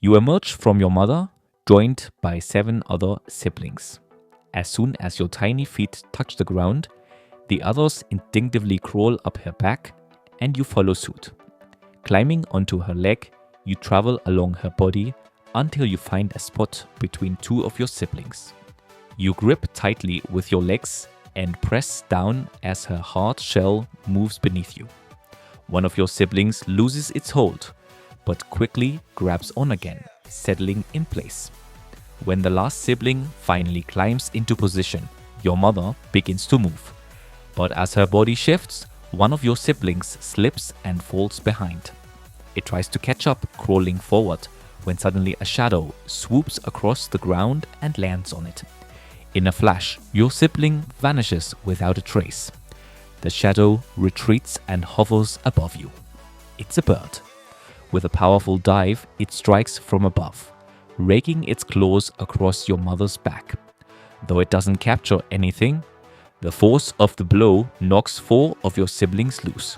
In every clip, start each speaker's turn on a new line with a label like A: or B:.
A: You emerge from your mother, joined by 7 other siblings. As soon as your tiny feet touch the ground, the others instinctively crawl up her back and you follow suit. Climbing onto her leg, you travel along her body until you find a spot between 2 of your siblings. You grip tightly with your legs and press down as her hard shell moves beneath you. One of your siblings loses its hold, but quickly grabs on again, settling in place. When the last sibling finally climbs into position, your mother begins to move. But as her body shifts, one of your siblings slips and falls behind. It tries to catch up, crawling forward, when suddenly a shadow swoops across the ground and lands on it. In a flash, your sibling vanishes without a trace. The shadow retreats and hovers above you. It's a bird. With a powerful dive, it strikes from above, raking its claws across your mother's back. Though it doesn't capture anything, the force of the blow knocks 4 of your siblings loose.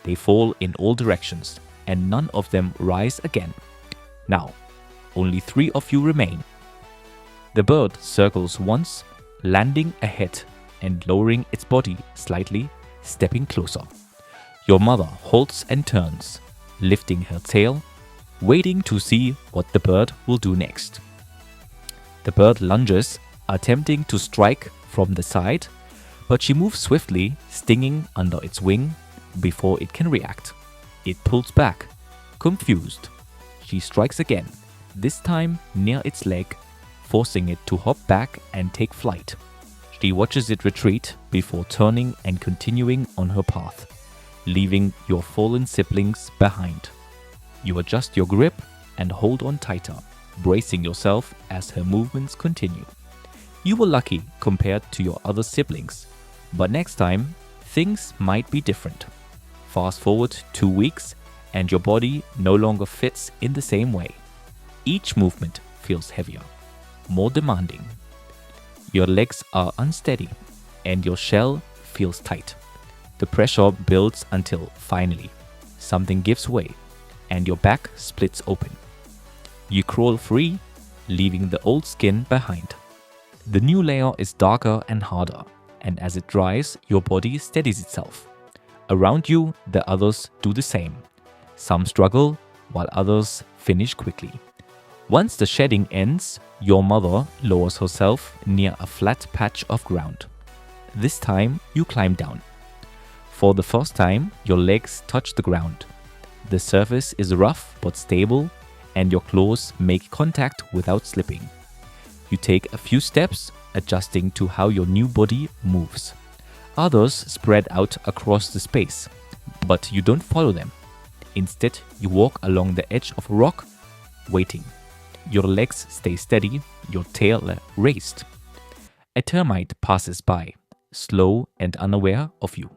A: They fall in all directions, and none of them rise again. Now, only 3 of you remain. The bird circles once, landing ahead and lowering its body slightly, stepping closer. Your mother halts and turns, lifting her tail, waiting to see what the bird will do next. The bird lunges, attempting to strike from the side, but she moves swiftly, stinging under its wing before it can react. It pulls back, confused. She strikes again, this time near its leg, forcing it to hop back and take flight. She watches it retreat before turning and continuing on her path, leaving your fallen siblings behind. You adjust your grip and hold on tighter, bracing yourself as her movements continue. You were lucky compared to your other siblings, but next time, things might be different. Fast forward 2 weeks, and your body no longer fits in the same way. Each movement feels heavier, more demanding. Your legs are unsteady, and your shell feels tight. The pressure builds until, finally, something gives way, and your back splits open. You crawl free, leaving the old skin behind. The new layer is darker and harder, and as it dries, your body steadies itself. Around you, the others do the same. Some struggle, while others finish quickly. Once the shedding ends, your mother lowers herself near a flat patch of ground. This time, you climb down. For the first time, your legs touch the ground. The surface is rough but stable, and your claws make contact without slipping. You take a few steps, adjusting to how your new body moves. Others spread out across the space, but you don't follow them. Instead, you walk along the edge of a rock, waiting. Your legs stay steady, your tail raised. A termite passes by, slow and unaware of you.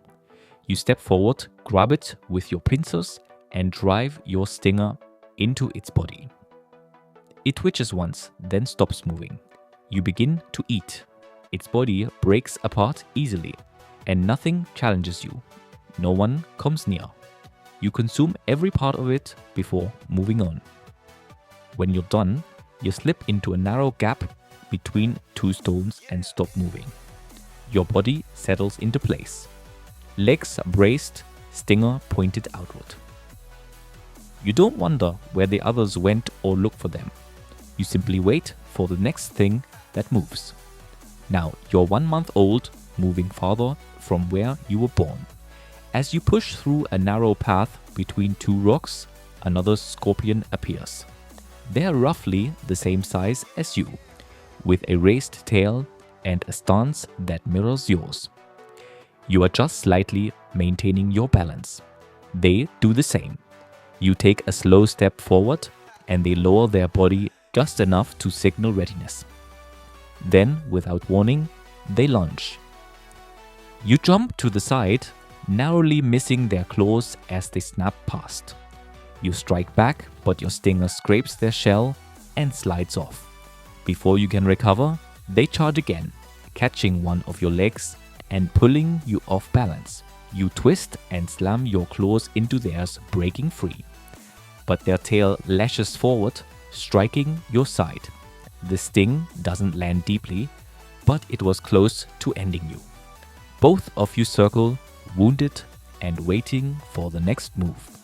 A: You step forward, grab it with your pincers, and drive your stinger into its body. It twitches once, then stops moving. You begin to eat. Its body breaks apart easily, and nothing challenges you. No one comes near. You consume every part of it before moving on. When you're done, you slip into a narrow gap between 2 stones and stop moving. Your body settles into place. Legs braced, stinger pointed outward. You don't wonder where the others went or look for them. You simply wait for the next thing that moves. Now you're 1 month old, moving farther from where you were born. As you push through a narrow path between 2 rocks, another scorpion appears. They are roughly the same size as you, with a raised tail and a stance that mirrors yours. You adjust slightly, maintaining your balance. They do the same. You take a slow step forward, and they lower their body just enough to signal readiness. Then, without warning, they lunge. You jump to the side, narrowly missing their claws as they snap past. You strike back, but your stinger scrapes their shell and slides off. Before you can recover, they charge again, catching one of your legs and pulling you off balance. You twist and slam your claws into theirs, breaking free. But their tail lashes forward, striking your side. The sting doesn't land deeply, but it was close to ending you. Both of you circle, wounded and waiting for the next move.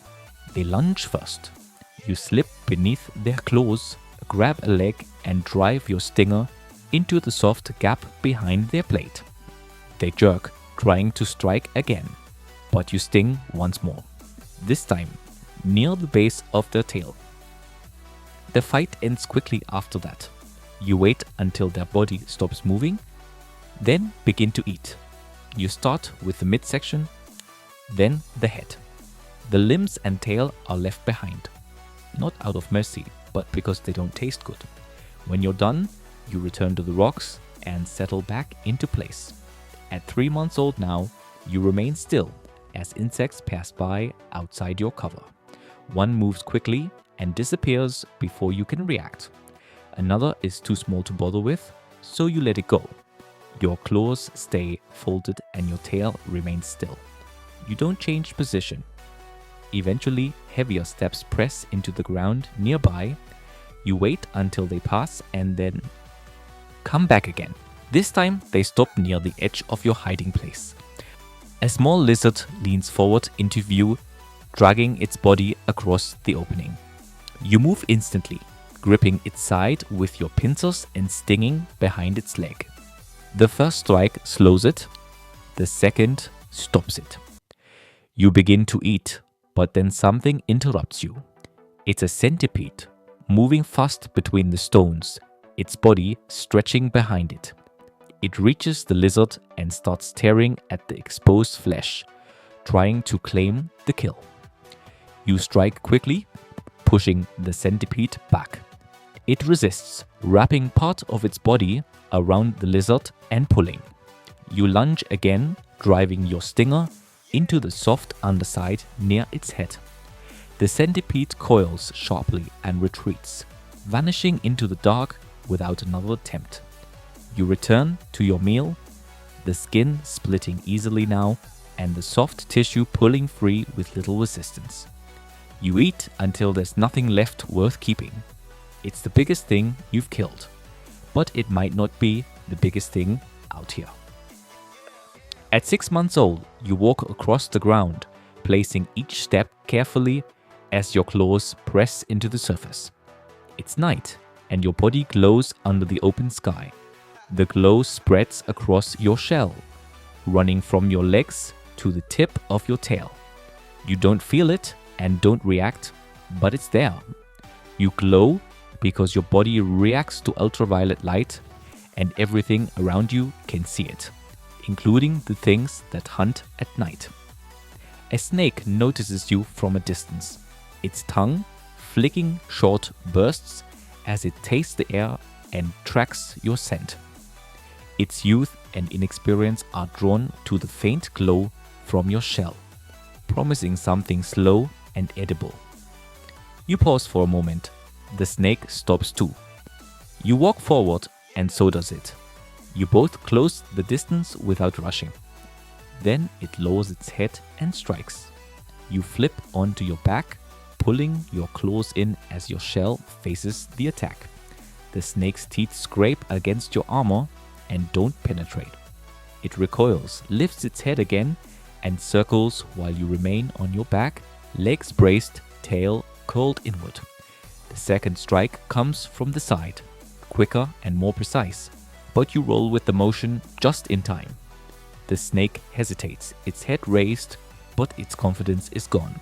A: They lunge first. You slip beneath their claws, grab a leg and drive your stinger into the soft gap behind their plate. They jerk, trying to strike again, but you sting once more, this time near the base of their tail. The fight ends quickly after that. You wait until their body stops moving, then begin to eat. You start with the midsection, then the head. The limbs and tail are left behind, not out of mercy, but because they don't taste good. When you're done, you return to the rocks and settle back into place. At 3 months old now, you remain still as insects pass by outside your cover. One moves quickly and disappears before you can react. Another is too small to bother with, so you let it go. Your claws stay folded and your tail remains still. You don't change position. Eventually, heavier steps press into the ground nearby. You wait until they pass and then come back again. This time, they stop near the edge of your hiding place. A small lizard leans forward into view, dragging its body across the opening. You move instantly, gripping its side with your pincers and stinging behind its leg. The first strike slows it, the second stops it. You begin to eat, but then something interrupts you. It's a centipede, moving fast between the stones, its body stretching behind it. It reaches the lizard and starts tearing at the exposed flesh, trying to claim the kill. You strike quickly, pushing the centipede back. It resists, wrapping part of its body around the lizard and pulling. You lunge again, driving your stinger into the soft underside near its head. The centipede coils sharply and retreats, vanishing into the dark without another attempt. You return to your meal, the skin splitting easily now and the soft tissue pulling free with little resistance. You eat until there's nothing left worth keeping. It's the biggest thing you've killed, but it might not be the biggest thing out here. At 6 months old, you walk across the ground, placing each step carefully as your claws press into the surface. It's night, and your body glows under the open sky. The glow spreads across your shell, running from your legs to the tip of your tail. You don't feel it and don't react, but it's there. You glow because your body reacts to ultraviolet light and everything around you can see it, including the things that hunt at night. A snake notices you from a distance, its tongue flicking short bursts as it tastes the air and tracks your scent. Its youth and inexperience are drawn to the faint glow from your shell, promising something slow and edible. You pause for a moment. The snake stops too. You walk forward and so does it. You both close the distance without rushing. Then it lowers its head and strikes. You flip onto your back, pulling your claws in as your shell faces the attack. The snake's teeth scrape against your armor and don't penetrate. It recoils, lifts its head again, and circles while you remain on your back, legs braced, tail curled inward. The second strike comes from the side, quicker and more precise, but you roll with the motion just in time. The snake hesitates, its head raised, but its confidence is gone.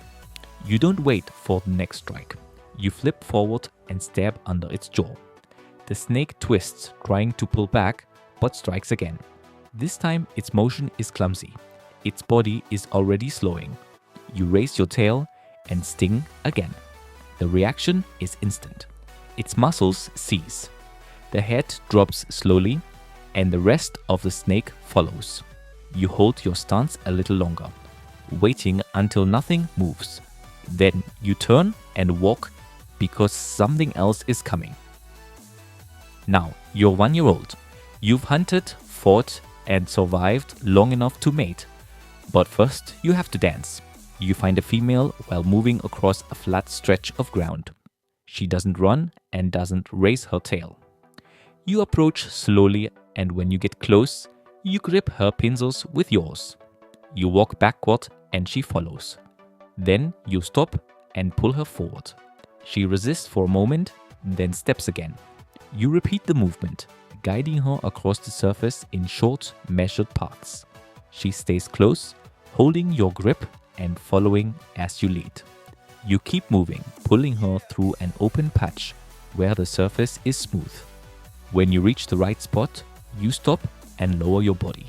A: You don't wait for the next strike. You flip forward and stab under its jaw. The snake twists, trying to pull back, but strikes again. This time its motion is clumsy. Its body is already slowing. You raise your tail and sting again. The reaction is instant. Its muscles seize. The head drops slowly, and the rest of the snake follows. You hold your stance a little longer, waiting until nothing moves. Then you turn and walk because something else is coming. Now, you're 1 year old. You've hunted, fought, and survived long enough to mate. But first, you have to dance. You find a female while moving across a flat stretch of ground. She doesn't run and doesn't raise her tail. You approach slowly, and when you get close, you grip her pincers with yours. You walk backward and she follows. Then you stop and pull her forward. She resists for a moment, then steps again. You repeat the movement, guiding her across the surface in short, measured parts. She stays close, holding your grip and following as you lead. You keep moving, pulling her through an open patch where the surface is smooth. When you reach the right spot, you stop and lower your body.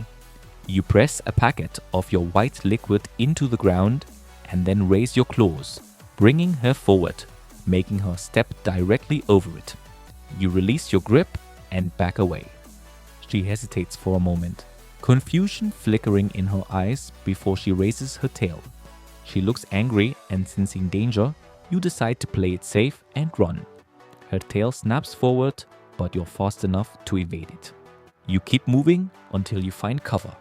A: You press a packet of your white liquid into the ground and then raise your claws, bringing her forward, making her step directly over it. You release your grip and back away. She hesitates for a moment, confusion flickering in her eyes before she raises her tail. She looks angry, and sensing danger, you decide to play it safe and run. Her tail snaps forward, but you're fast enough to evade it. You keep moving until you find cover,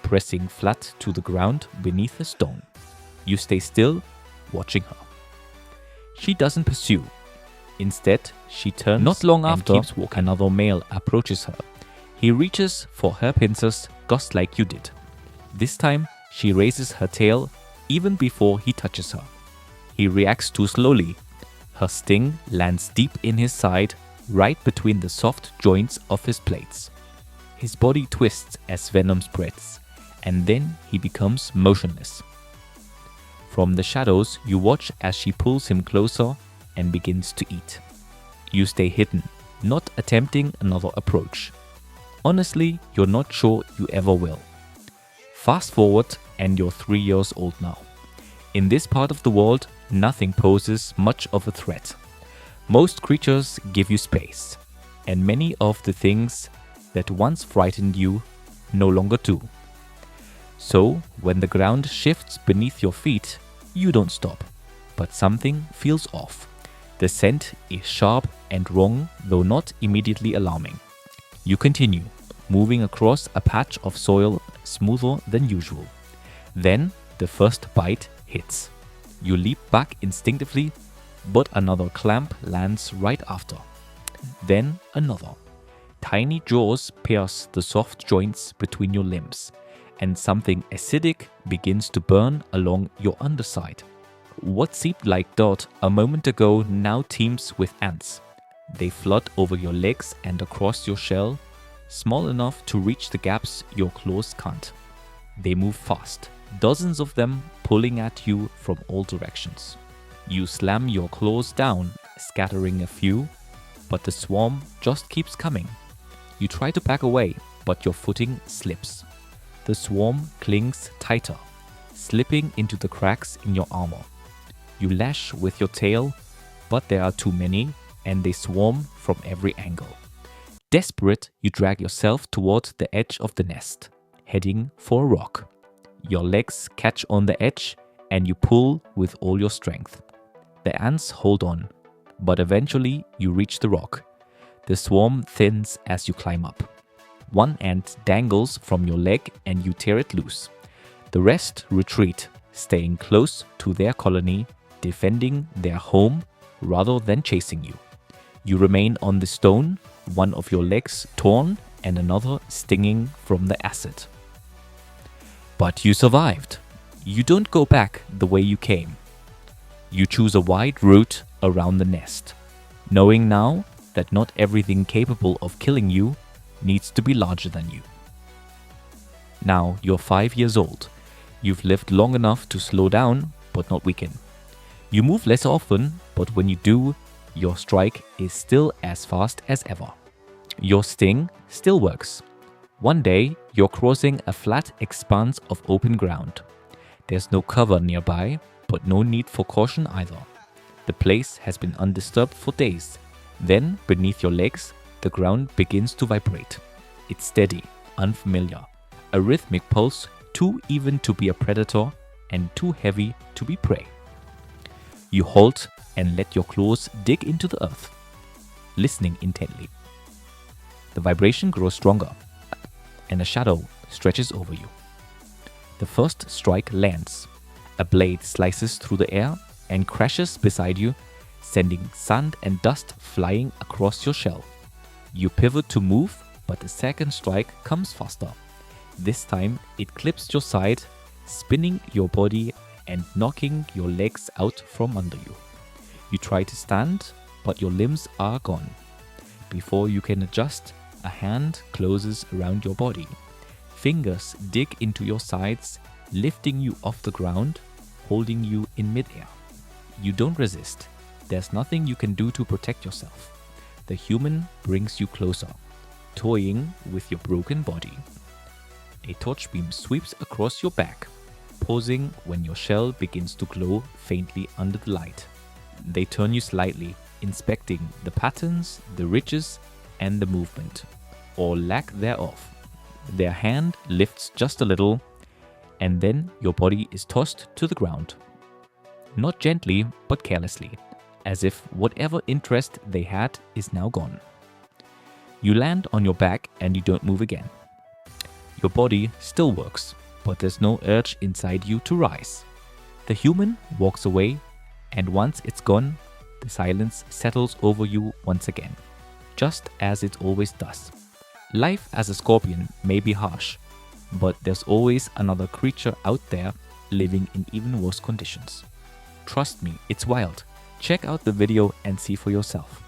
A: pressing flat to the ground beneath a stone. You stay still, watching her. She doesn't pursue. Instead, she turns. Not long after, keeps walking. Another male approaches her. He reaches for her pincers just like you did. This time, she raises her tail even before he touches her. He reacts too slowly. Her sting lands deep in his side, right between the soft joints of his plates. His body twists as venom spreads, and then he becomes motionless. From the shadows, you watch as she pulls him closer and begins to eat. You stay hidden, not attempting another approach. Honestly, you're not sure you ever will. Fast forward, and you're 3 years old now. In this part of the world, nothing poses much of a threat. Most creatures give you space, and many of the things that once frightened you no longer do. So, when the ground shifts beneath your feet, you don't stop, but something feels off. The scent is sharp and wrong, though not immediately alarming. You continue, moving across a patch of soil smoother than usual. Then, the first bite hits. You leap back instinctively, but another clamp lands right after. Then another. Tiny jaws pierce the soft joints between your limbs, and something acidic begins to burn along your underside. What seemed like dirt a moment ago now teems with ants. They flood over your legs and across your shell, small enough to reach the gaps your claws can't. They move fast, dozens of them pulling at you from all directions. You slam your claws down, scattering a few, but the swarm just keeps coming. You try to back away, but your footing slips. The swarm clings tighter, slipping into the cracks in your armor. You lash with your tail, but there are too many, and they swarm from every angle. Desperate, you drag yourself toward the edge of the nest, heading for a rock. Your legs catch on the edge, and you pull with all your strength. The ants hold on, but eventually you reach the rock. The swarm thins as you climb up. One ant dangles from your leg and you tear it loose. The rest retreat, staying close to their colony, defending their home rather than chasing you. You remain on the stone, one of your legs torn and another stinging from the acid. But you survived. You don't go back the way you came. You choose a wide route around the nest, knowing now that not everything capable of killing you needs to be larger than you. Now you're 5 years old. You've lived long enough to slow down, but not weaken. You move less often, but when you do, your strike is still as fast as ever. Your sting still works. One day, you're crossing a flat expanse of open ground. There's no cover nearby, but no need for caution either. The place has been undisturbed for days. Then, beneath your legs, the ground begins to vibrate. It's steady, unfamiliar, a rhythmic pulse too even to be a predator and too heavy to be prey. You halt and let your claws dig into the earth, listening intently. The vibration grows stronger, and a shadow stretches over you. The first strike lands. A blade slices through the air and crashes beside you, sending sand and dust flying across your shell. You pivot to move, but the second strike comes faster. This time it clips your side, spinning your body and knocking your legs out from under you. You try to stand, but your limbs are gone. Before you can adjust, a hand closes around your body. Fingers dig into your sides, lifting you off the ground, holding you in midair. You don't resist. There's nothing you can do to protect yourself. The human brings you closer, toying with your broken body. A torch beam sweeps across your back, pausing when your shell begins to glow faintly under the light. They turn you slightly, inspecting the patterns, the ridges, and the movement, or lack thereof. Their hand lifts just a little, and then your body is tossed to the ground. Not gently, but carelessly, as if whatever interest they had is now gone. You land on your back and you don't move again. Your body still works, but there's no urge inside you to rise. The human walks away, and once it's gone, the silence settles over you once again, just as it always does. Life as a scorpion may be harsh, but there's always another creature out there living in even worse conditions. Trust me, it's wild. Check out the video and see for yourself.